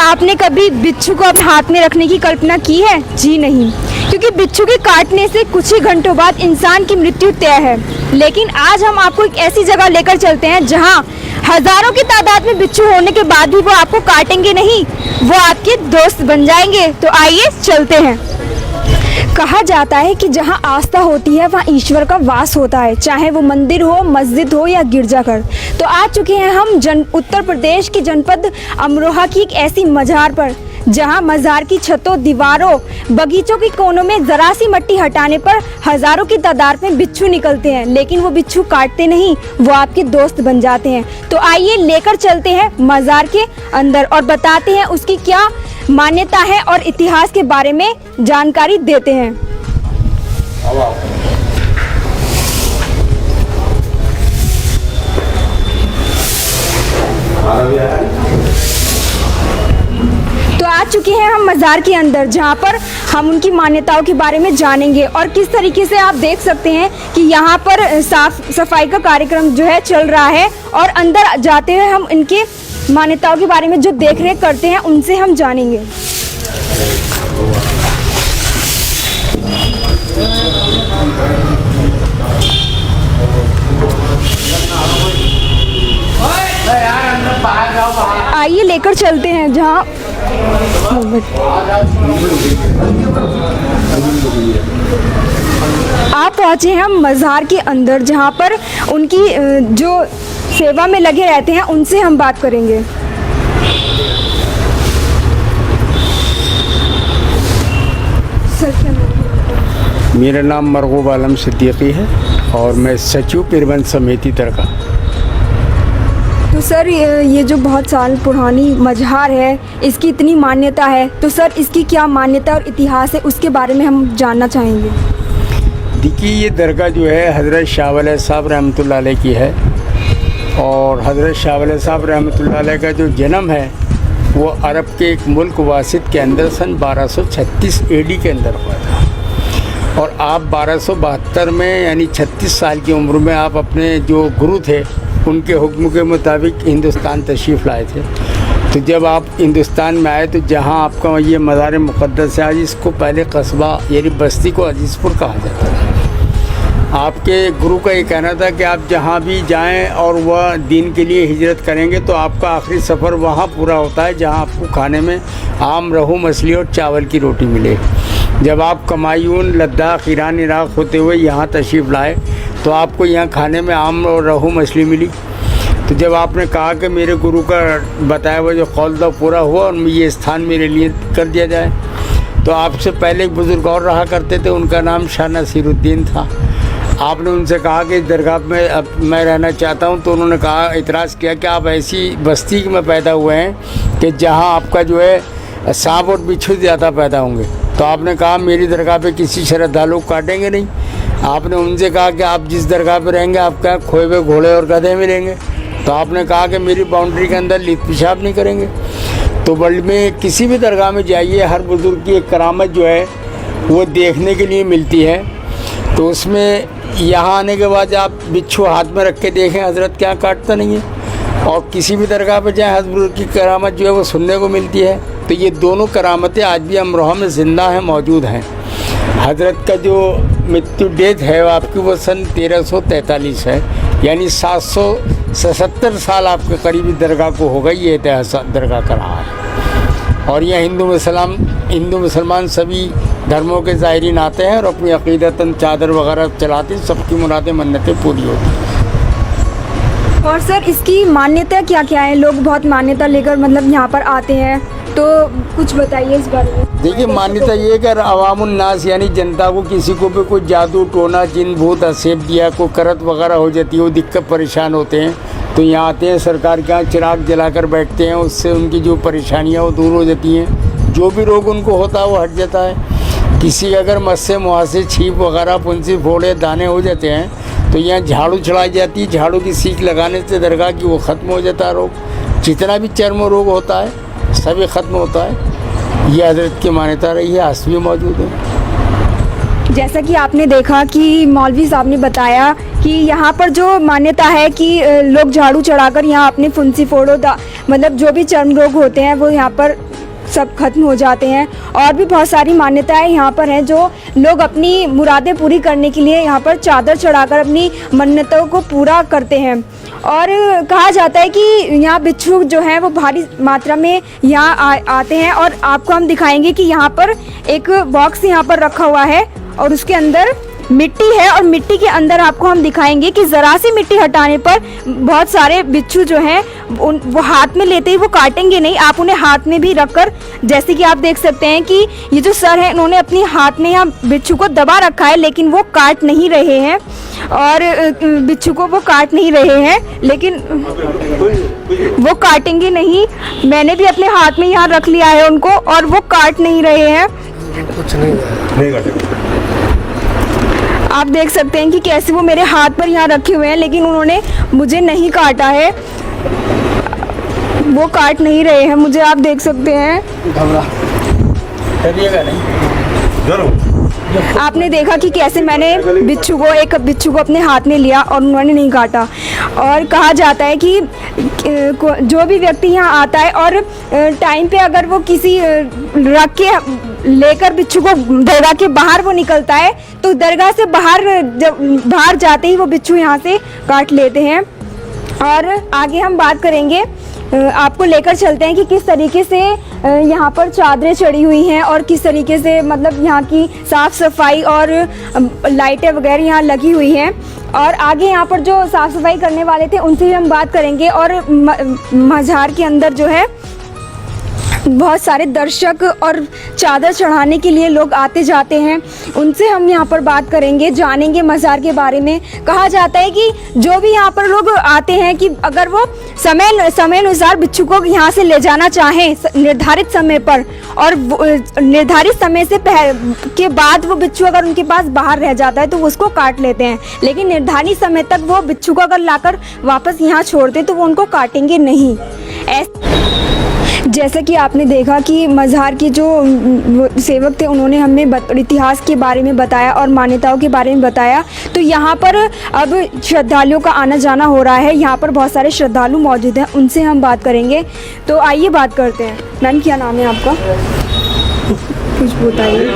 आपने कभी बिच्छू को अपने हाथ में रखने की कल्पना की है? जी नहीं, क्योंकि बिच्छू के काटने से कुछ ही घंटों बाद इंसान की मृत्यु तय है। लेकिन आज हम आपको एक ऐसी जगह लेकर चलते हैं जहां हजारों की तादाद में बिच्छू होने के बाद भी वो आपको काटेंगे नहीं, वो आपके दोस्त बन जाएंगे। तो आइए चलते हैं। कहा जाता है कि जहां आस्था होती है वहां ईश्वर का वास होता है, चाहे वो मंदिर हो, मस्जिद हो या गिरजाघर। तो आ चुके हैं हम उत्तर प्रदेश के जनपद अमरोहा की एक ऐसी मजार पर जहां मजार की छतों, दीवारों, बगीचों के कोनों में जरा सी मिट्टी हटाने पर हजारों की तादाद में बिच्छू निकलते हैं। लेकिन वो बिच्छू काटते नहीं, वो आपके दोस्त बन जाते हैं। तो आइए लेकर चलते हैं मजार के अंदर और बताते हैं उसकी क्या मान्यता है और इतिहास के बारे में जानकारी देते हैं। तो आ चुके हैं हम मज़ार के अंदर, जहां पर हम उनकी मान्यताओं के बारे में जानेंगे और किस तरीके से आप देख सकते हैं कि यहाँ पर साफ सफाई का कार्यक्रम जो है चल रहा है। और अंदर जाते हुए हम इनके मान्यताओं के बारे में जो देख रेख करते हैं उनसे हम जानेंगे। आइए लेकर चलते हैं जहाँ आप पहुँचे हैं हम मज़ार के अंदर, जहाँ पर उनकी जो सेवा में लगे रहते हैं उनसे हम बात करेंगे। मेरा नाम मरगूब आलम सिद्दीकी है और मैं सचिव पीरबंद समिति दरगाह। तो सर ये जो बहुत साल पुरानी मज़ार है, इसकी इतनी मान्यता है, तो सर इसकी क्या मान्यता और इतिहास है उसके बारे में हम जानना चाहेंगे। देखिए, ये दरगाह जो है हज़रत शाह वली साहब रहमतुल्लाह अलैह की है और हज़रत शाह वली साहब रहमतुल्लाह अलैह का जो जन्म है वो अरब के एक मुल्क वासित के अंदर सन 1236 AD के अंदर हुआ था। और आप 1272 में यानी 36 साल की उम्र में आप अपने जो गुरु थे उनके हुक्म के मुताबिक हिंदुस्तान तशरीफ़ लाए थे। तो जब आप हिंदुस्तान में आए तो जहाँ आपका ये मज़ार मुक़द्दस है, आज इसको पहले कस्बा यानी बस्ती को अजीज़पुर कहा जाता था। आपके गुरु का ये कहना था कि आप जहाँ भी जाएं और वह दीन के लिए हिजरत करेंगे तो आपका आखिरी सफ़र वहाँ पूरा होता है जहाँ आपको खाने में आम, रहू, मछली और चावल की रोटी मिले। जब आप कमायून, लद्दाख, ईरान, इराक़ होते हुए यहाँ तशरीफ़ लाए तो आपको यहाँ खाने में आम और रहू मछली मिली। तो जब आपने कहा कि मेरे गुरु का बताया हुआ जो कौल था पूरा हुआ और ये स्थान मेरे लिए कर दिया जाए, तो आपसे पहले एक बुज़ुर्ग और रहा करते थे, उनका नाम शाह नसीरुद्दीन था। आपने उनसे कहा कि इस दरगाह में अब मैं रहना चाहता हूं, तो उन्होंने कहा, इतराज़ किया कि आप ऐसी बस्ती में पैदा हुए हैं कि जहां आपका जो है सांप और बिच्छू ज़्यादा पैदा होंगे। तो आपने कहा मेरी दरगाह पे किसी श्रद्धालु को काटेंगे नहीं। आपने उनसे कहा कि आप जिस दरगाह पे रहेंगे आपका खोए हुए घोड़े और गधे मिलेंगे। तो आपने कहा कि मेरी बाउंड्री के अंदर लीत पेशाब नहीं करेंगे। तो वर्ल्ड में किसी भी दरगाह में जाइए, हर बुज़ुर्ग की एक करामत जो है वो देखने के लिए मिलती है। तो उसमें यहाँ आने के बाद आप बिच्छू हाथ में रख के देखें, हज़रत क्या काटता नहीं है। और किसी भी दरगाह पर जाएँ, हर बुज़ुर्ग की करामत जो है वो सुनने को मिलती है। तो ये दोनों करामतें आज भी अमरोहा में ज़िंदा हैं, मौजूद हैं। हज़रत का जो मृत्यु डेट है वो आपकी वो सन 1343 है, यानी 777 साल आपके करीबी दरगाह को हो गई। ये इतिहास दरगाह का रहा है और यह हिंदू मुसलमान सभी धर्मों के ज़ाहिरीन आते हैं और अपनी अक़ीदतन चादर वगैरह चलाते हैं, सबकी मुरादें मन्नतें पूरी होती हैं। और सर इसकी मान्यता क्या क्या है? लोग बहुत मान्यता लेकर मतलब यहाँ पर आते हैं, तो कुछ बताइए इस बारे में। देखिए, मान्यता ये है कि अवामुन्नास यानी जनता को किसी को भी कोई जादू टोना, जिन भूत असेब दिया, कोई करत वगैरह हो जाती है, वो दिक्कत परेशान होते हैं तो यहाँ आते हैं, सरकार के यहाँ चिराग जलाकर बैठते हैं, उससे उनकी जो परेशानियाँ वो दूर हो जाती हैं। जो भी रोग उनको होता है वो हट जाता है। किसी का अगर मस्से मुहासे, छींक वगैरह, फुंसी, फोड़े, दाने हो जाते हैं तो यहाँ झाड़ू चढ़ाई जाती है। झाड़ू की सीख लगाने से दरगाह की वो ख़त्म हो जाता है रोग। जितना भी चर्म रोग होता है सभी ख़त्म होता है। ये हज़रत की मान्यता रही है, आज भी मौजूद है। जैसा कि आपने देखा कि मौलवी साहब ने बताया कि यहाँ पर जो मान्यता है कि लोग झाड़ू चढ़ाकर यहाँ अपने फुंसी फोड़ो मतलब जो भी चर्म रोग होते हैं वो यहाँ पर सब खत्म हो जाते हैं। और भी बहुत सारी मान्यताएं यहाँ पर हैं जो लोग अपनी मुरादें पूरी करने के लिए यहाँ पर चादर चढ़ाकर अपनी मन्नतों को पूरा करते हैं। और कहा जाता है कि यहाँ बिच्छू जो है वो भारी मात्रा में यहाँ आते हैं। और आपको हम दिखाएंगे कि यहाँ पर एक बॉक्स यहाँ पर रखा हुआ है और उसके अंदर मिट्टी है, और मिट्टी के अंदर आपको हम दिखाएंगे कि ज़रा सी मिट्टी हटाने पर बहुत सारे बिच्छू जो हैं वो हाथ में लेते ही वो काटेंगे नहीं। आप उन्हें हाथ में भी रखकर, जैसे कि आप देख सकते हैं कि ये जो सर है इन्होंने अपनी हाथ में यहाँ बिच्छू को दबा रखा है, लेकिन वो काट नहीं रहे हैं और बिच्छू को वो काट नहीं रहे हैं, लेकिन वो काटेंगे नहीं। मैंने भी अपने हाथ में यहाँ रख लिया है उनको और वो काट नहीं रहे हैं। कुछ नहीं काटेंगे। आप देख सकते हैं कि कैसे वो मेरे हाथ पर यहाँ रखे हुए हैं, लेकिन उन्होंने मुझे नहीं काटा है, वो काट नहीं रहे हैं मुझे। आप देख सकते हैं, आपने देखा कि कैसे मैंने एक बिच्छू को अपने हाथ में लिया और उन्होंने नहीं काटा। और कहा जाता है कि जो भी व्यक्ति यहाँ आता है और टाइम पे अगर वो किसी रख के लेकर बिच्छू को दरगाह के बाहर वो निकलता है, तो दरगाह से बाहर जाते ही वो बिच्छू यहाँ से काट लेते हैं। और आगे हम बात करेंगे, आपको लेकर चलते हैं कि किस तरीके से यहाँ पर चादरें चढ़ी हुई हैं और किस तरीके से मतलब यहाँ की साफ़ सफाई और लाइटें वगैरह यहाँ लगी हुई हैं। और आगे यहाँ पर जो साफ़ सफाई करने वाले थे उनसे भी हम बात करेंगे। और मज़ार के अंदर जो है बहुत सारे दर्शक और चादर चढ़ाने के लिए लोग आते जाते हैं, उनसे हम यहाँ पर बात करेंगे, जानेंगे मज़ार के बारे में। कहा जाता है कि जो भी यहाँ पर लोग आते हैं कि अगर वो समय अनुसार बिच्छू को यहाँ से ले जाना चाहें निर्धारित समय पर, और निर्धारित समय से के बाद वो बिच्छू अगर उनके पास बाहर रह जाता है तो उसको काट लेते हैं, लेकिन निर्धारित समय तक वो बिच्छू को अगर लाकर वापस यहाँ छोड़ते तो वो उनको काटेंगे नहीं। जैसा कि आपने देखा कि मज़ार के जो सेवक थे उन्होंने हमें इतिहास के बारे में बताया और मान्यताओं के बारे में बताया। तो यहाँ पर अब श्रद्धालुओं का आना जाना हो रहा है, यहाँ पर बहुत सारे श्रद्धालु मौजूद हैं, उनसे हम बात करेंगे। तो आइए बात करते हैं। मैम, क्या नाम है आपका? कुछ बताइए।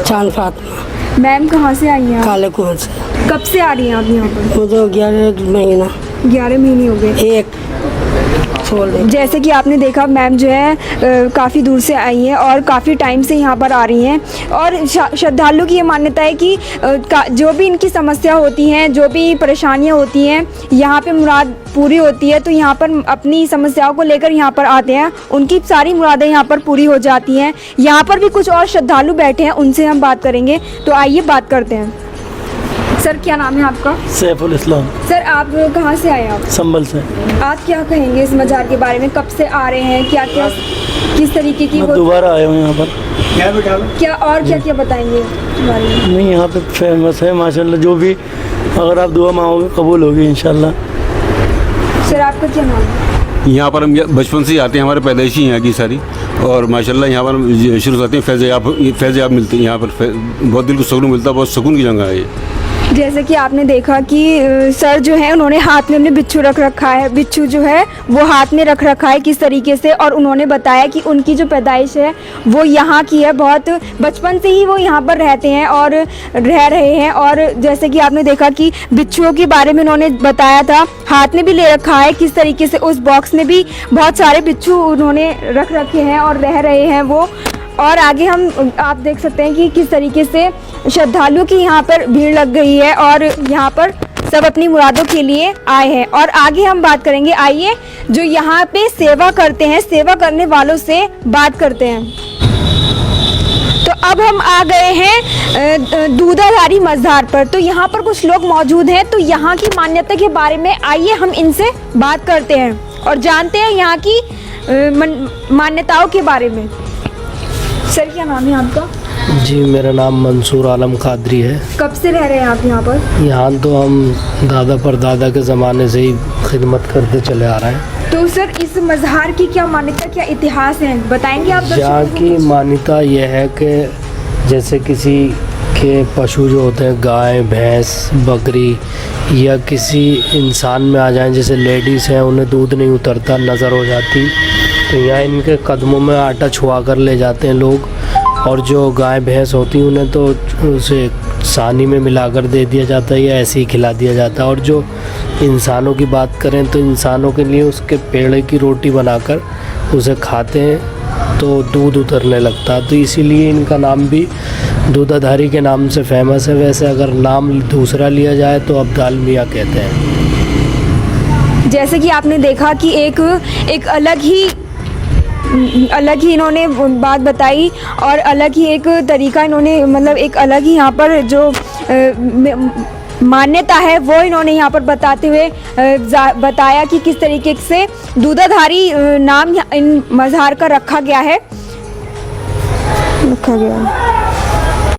चांद फातिमा। मैम, कहाँ से आई हैं? काले कुआं से। कब से आ रही हैं आप यहाँ पर? मुझे 11 महीना। 11 महीने हो गए। जैसे कि आपने देखा मैम जो है काफ़ी दूर से आई हैं और काफ़ी टाइम से यहाँ पर आ रही हैं। और श्रद्धालु की ये मान्यता है कि जो भी इनकी समस्या होती हैं, जो भी परेशानियाँ होती हैं, यहाँ पे मुराद पूरी होती है। तो यहाँ पर अपनी समस्याओं को लेकर यहाँ पर आते हैं, उनकी सारी मुरादें यहाँ पर पूरी हो जाती हैं। यहाँ पर भी कुछ और श्रद्धालु बैठे हैं, उनसे हम बात करेंगे। तो आइए बात करते हैं। सर, क्या नाम है आपका? सैफुल इस्लाम। सर, आप कहाँ से आए? आप संभल से। आप क्या कहेंगे इस मज़ार के बारे में? कब से आ रहे हैं? क्या क्या किस तरीके की? मैं दोबारा आया हूँ यहाँ पर। क्या और क्या क्या बताएंगे बारे में? नहीं, यहाँ पे फेमस है माशाल्लाह, जो भी अगर आप दुआ मांगोगे कबूल होगी इंशाल्लाह। सर, आपका क्या नाम है? यहाँ पर हम बचपन से ही आते हैं, हमारे पैदाइशी यहाँ की सारी, और माशाल्लाह यहाँ पर शुरू से आते हैं। फैज़-ए-आब मिलते हैं यहाँ पर, बहुत दिल को सुकून मिलता है, बहुत सुकून की जगह है ये। जैसे कि आपने देखा कि सर जो है उन्होंने हाथ में अपने बिच्छू रख रखा है, बिच्छू जो है वो हाथ में रख रखा है किस तरीके से। और उन्होंने बताया कि उनकी जो पैदाइश है वो यहाँ की है, बहुत बचपन से ही वो यहाँ पर रहते हैं और रह रहे हैं। और जैसे कि आपने देखा कि बिच्छुओं के बारे में उन्होंने बताया था, हाथ में भी ले रखा है किस तरीके से, उस बॉक्स में भी बहुत सारे बिच्छू उन्होंने रख रखे हैं और रह रहे हैं वो। और आगे हम आप देख सकते हैं कि किस तरीके से श्रद्धालुओं की यहाँ पर भीड़ लग गई है और यहाँ पर सब अपनी मुरादों के लिए आए हैं। और आगे हम बात करेंगे, आइए जो यहाँ पे सेवा करते हैं, सेवा करने वालों से बात करते हैं। तो अब हम आ गए हैं दूधाधारी मज़ार पर। तो यहाँ पर कुछ लोग मौजूद हैं, तो यहाँ की मान्यता के बारे में आइए हम इनसे बात करते हैं और जानते हैं यहाँ की मान्यताओं के बारे में। सर, क्या नाम है आपका? जी, मेरा नाम मंसूर आलम कादरी है। कब से रह रहे हैं आप यहाँ पर? यहाँ तो हम दादा परदादा के ज़माने से ही खिदमत करते चले आ रहे हैं। तो सर, इस मज़ार की क्या मान्यता, क्या इतिहास है, बताएंगे आप? यहाँ की मान्यता यह है कि जैसे किसी के पशु जो होते हैं, गाय, भैंस, बकरी, या किसी इंसान में आ जाएं, जैसे लेडीज़ हैं उन्हें दूध नहीं उतरता, नज़र हो जाती, तो यहाँ इनके कदमों में आटा छुआ कर ले जाते हैं लोग, और जो गाय भैंस होती हैं उन्हें तो उसे सानी में मिलाकर दे दिया जाता है या ऐसे ही खिला दिया जाता है। और जो इंसानों की बात करें तो इंसानों के लिए उसके पेड़ की रोटी बनाकर उसे खाते हैं तो दूध उतरने लगता है, तो इसीलिए इनका नाम भी दूधाधारी के नाम से फेमस है। वैसे अगर नाम दूसरा लिया जाए तो अब्दाल मियाँ कहते हैं। जैसे कि आपने देखा कि एक अलग ही इन्होंने बात बताई और अलग ही एक तरीका इन्होंने, मतलब एक अलग ही यहाँ पर जो मान्यता है वो इन्होंने यहाँ पर बताते हुए बताया कि किस तरीके से दूधाधारी नाम इन मज़ार का रखा गया है।